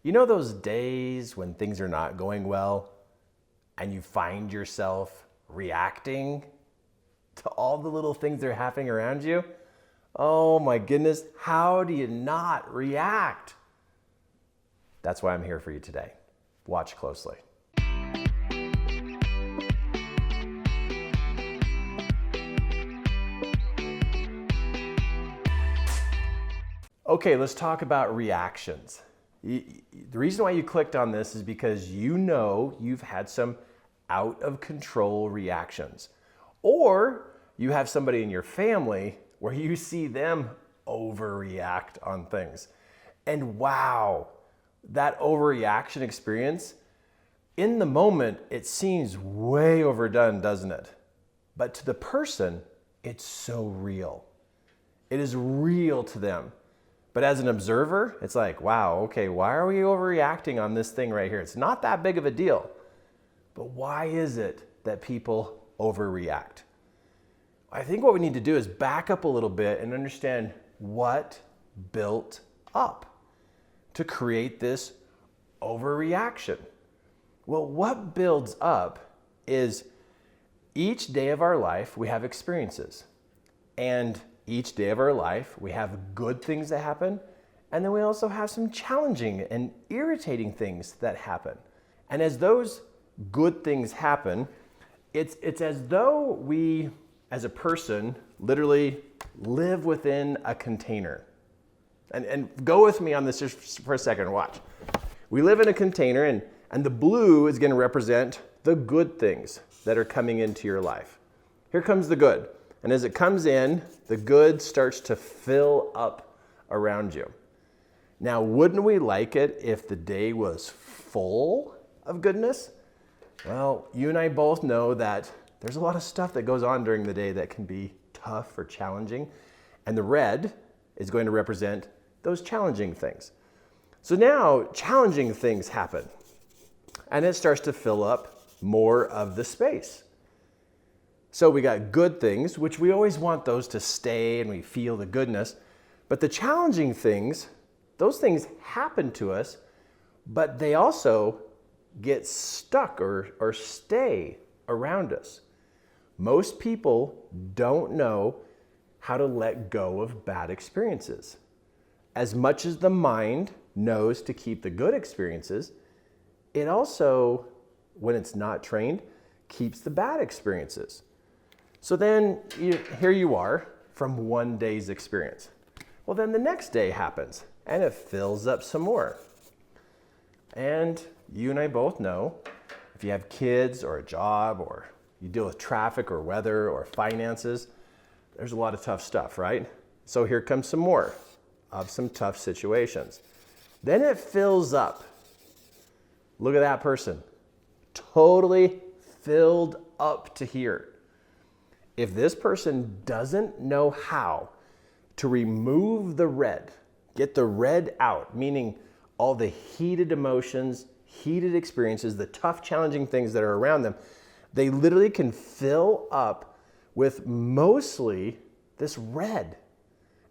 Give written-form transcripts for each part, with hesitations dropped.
You know those days when things are not going well and you find yourself reacting to all the little things that are happening around you? Oh my goodness, how do you not react? That's why I'm here for you today. Watch closely. Okay, let's talk about reactions. The reason why you clicked on this is because you know you've had some out of control reactions. Or you have somebody in your family where you see them overreact on things. And wow, that overreaction experience, in the moment, it seems way overdone, doesn't it? But to the person, it's so real. It is real to them. But as an observer, it's like, wow, okay, why are we overreacting on this thing right here? It's not that big of a deal. But why is it that people overreact? I think what we need to do is back up a little bit and understand what built up to create this overreaction. Well, what builds up is each day of our life, we have experiences. And each day of our life, we have good things that happen, and then we also have some challenging and irritating things that happen. And as those good things happen, it's as though we, as a person, literally live within a container. And go with me on this just for a second, watch. We live in a container, and the blue is gonna represent the good things that are coming into your life. Here comes the good. And as it comes in, the good starts to fill up around you. Now, wouldn't we like it if the day was full of goodness? Well, you and I both know that there's a lot of stuff that goes on during the day that can be tough or challenging. And the red is going to represent those challenging things. So now challenging things happen. And it starts to fill up more of the space. So we got good things, which we always want those to stay and we feel the goodness. But the challenging things, those things happen to us, but they also get stuck or stay around us. Most people don't know how to let go of bad experiences. As much as the mind knows to keep the good experiences, it also, when it's not trained, keeps the bad experiences. So then here you are from one day's experience. Well, then the next day happens and it fills up some more. And you and I both know if you have kids or a job or you deal with traffic or weather or finances, there's a lot of tough stuff, right? So here comes some more of some tough situations. Then it fills up. Look at that person. Totally filled up to here. If this person doesn't know how to remove the red, get the red out, meaning all the heated emotions, heated experiences, the tough, challenging things that are around them, they literally can fill up with mostly this red.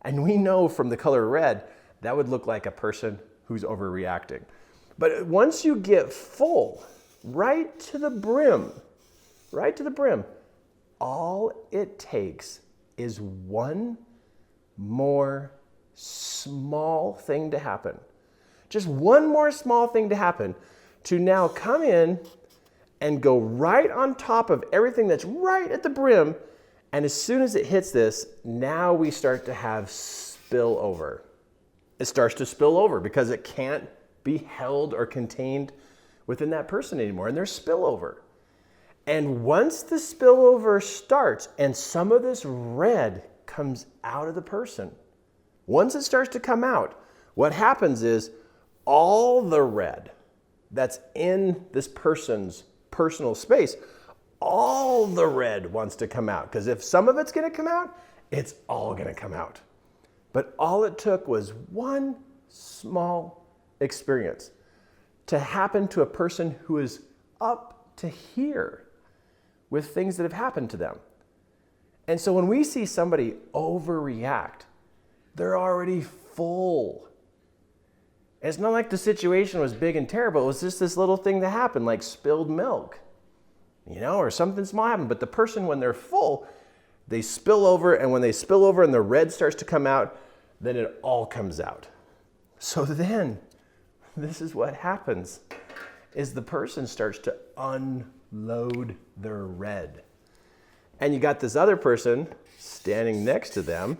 And we know from the color red, that would look like a person who's overreacting. But once you get full, right to the brim, all it takes is one more small thing to happen. Just one more small thing to happen to now come in and go right on top of everything that's right at the brim. And as soon as it hits this, now we start to have spillover. It starts to spill over because it can't be held or contained within that person anymore. And there's spillover. And once the spillover starts and some of this red comes out of the person, once it starts to come out, what happens is all the red that's in this person's personal space, all the red wants to come out. Because if some of it's going to come out, it's all going to come out. But all it took was one small experience to happen to a person who is up to here with things that have happened to them. And so when we see somebody overreact, they're already full. It's not like the situation was big and terrible. It was just this little thing that happened, like spilled milk, or something small happened. But the person, when they're full, they spill over, and when they spill over and the red starts to come out, then it all comes out. So then, this is what happens, is the person starts to unload their red. And you got this other person standing next to them,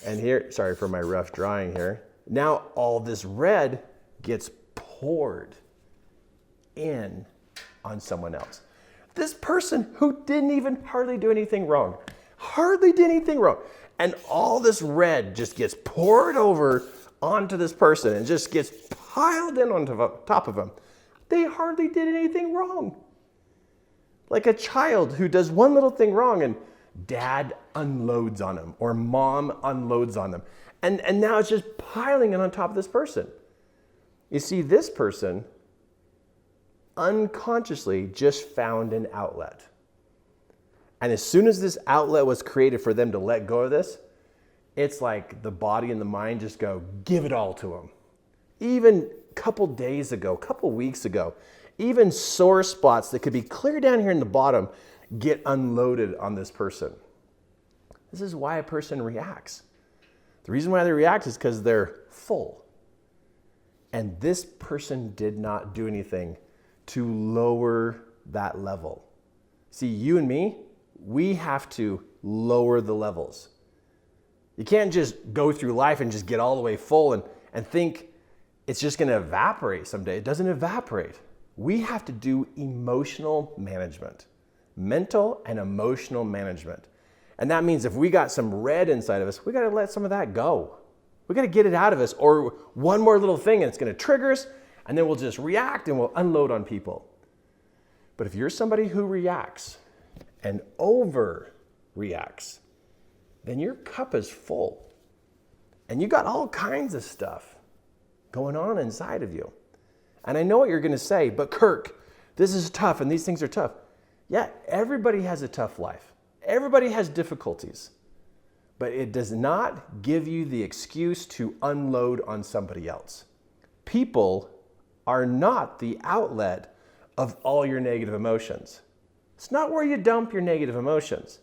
and here, sorry for my rough drawing here, now all this red gets poured in on someone else. This person who didn't even hardly do anything wrong, and all this red just gets poured over onto this person and just gets piled in on top of them. They hardly did anything wrong. Like a child who does one little thing wrong and dad unloads on them or mom unloads on them. And now it's just piling in on top of this person. You see, this person unconsciously just found an outlet. And as soon as this outlet was created for them to let go of this, it's like the body and the mind just go, give it all to them. Even a couple days ago, a couple weeks ago, even sore spots that could be clear down here in the bottom get unloaded on this person. This is why a person reacts. The reason why they react is because they're full. And this person did not do anything to lower that level. See, you and me, we have to lower the levels. You can't just go through life and just get all the way full and think it's just going to evaporate someday. It doesn't evaporate. We have to do emotional management, mental and emotional management. And that means if we got some red inside of us, we got to let some of that go. We got to get it out of us, or one more little thing and it's going to trigger us, and then we'll just react and we'll unload on people. But if you're somebody who reacts and overreacts, then your cup is full. And you got all kinds of stuff going on inside of you. And I know what you're going to say, but Kirk, this is tough and these things are tough. Yeah, everybody has a tough life. Everybody has difficulties. But it does not give you the excuse to unload on somebody else. People are not the outlet of all your negative emotions. It's not where you dump your negative emotions.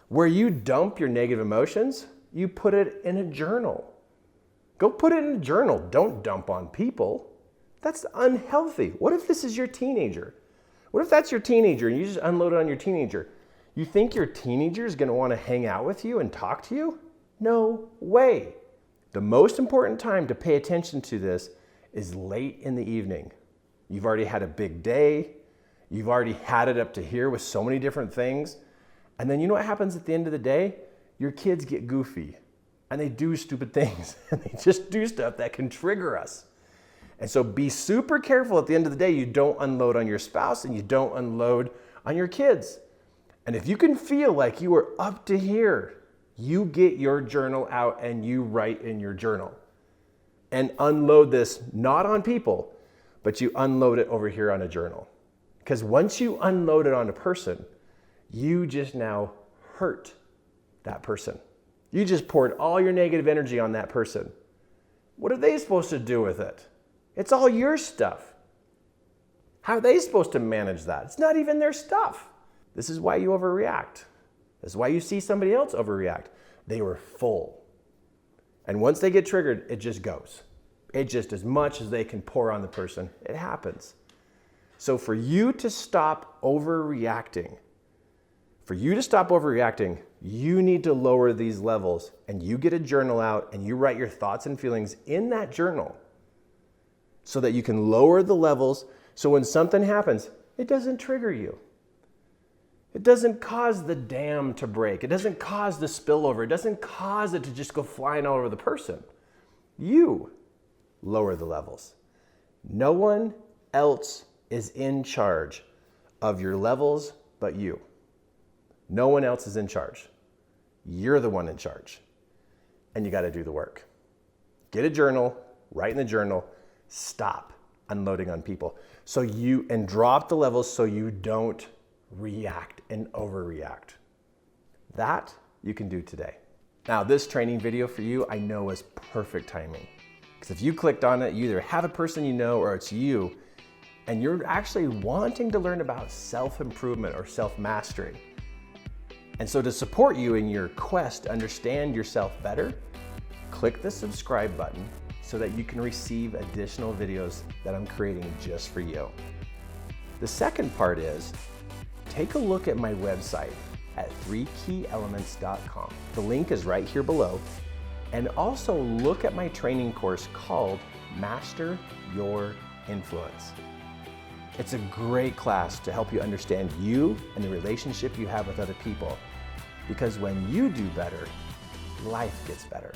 Where you dump your negative emotions, you put it in a journal. Go put it in a journal. Don't dump on people. That's unhealthy. What if this is your teenager? What if that's your teenager and you just unload it on your teenager? You think your teenager is going to want to hang out with you and talk to you? No way. The most important time to pay attention to this is late in the evening. You've already had a big day. You've already had it up to here with so many different things. And then you know what happens at the end of the day? Your kids get goofy and they do stupid things and they just do stuff that can trigger us. And so be super careful at the end of the day. You don't unload on your spouse and you don't unload on your kids. And if you can feel like you are up to here, you get your journal out and you write in your journal. And unload this not on people, but you unload it over here on a journal. Because once you unload it on a person, you just now hurt that person. You just poured all your negative energy on that person. What are they supposed to do with it? It's all your stuff. How are they supposed to manage that? It's not even their stuff. This is why you overreact. This is why you see somebody else overreact. They were full. And once they get triggered, it just goes. It just, as much as they can pour on the person, it happens. So for you to stop overreacting, you need to lower these levels, and you get a journal out and you write your thoughts and feelings in that journal so that you can lower the levels so when something happens, it doesn't trigger you. It doesn't cause the dam to break. It doesn't cause the spillover. It doesn't cause it to just go flying all over the person. You lower the levels. No one else is in charge of your levels but you. No one else is in charge. You're the one in charge. And you got to do the work. Get a journal, write in the journal, stop unloading on people. And drop the levels so you don't react and overreact. That you can do today. Now, this training video for you, I know is perfect timing Because if you clicked on it, you either have a person you know or it's you, and you're actually wanting to learn about self-improvement or self-mastery. And so to support you in your quest to understand yourself better, click the subscribe button so that you can receive additional videos that I'm creating just for you. The second part is, take a look at my website at 3keyelements.com. The link is right here below. And also look at my training course called Master Your Influence. It's a great class to help you understand you and the relationship you have with other people. Because when you do better, life gets better.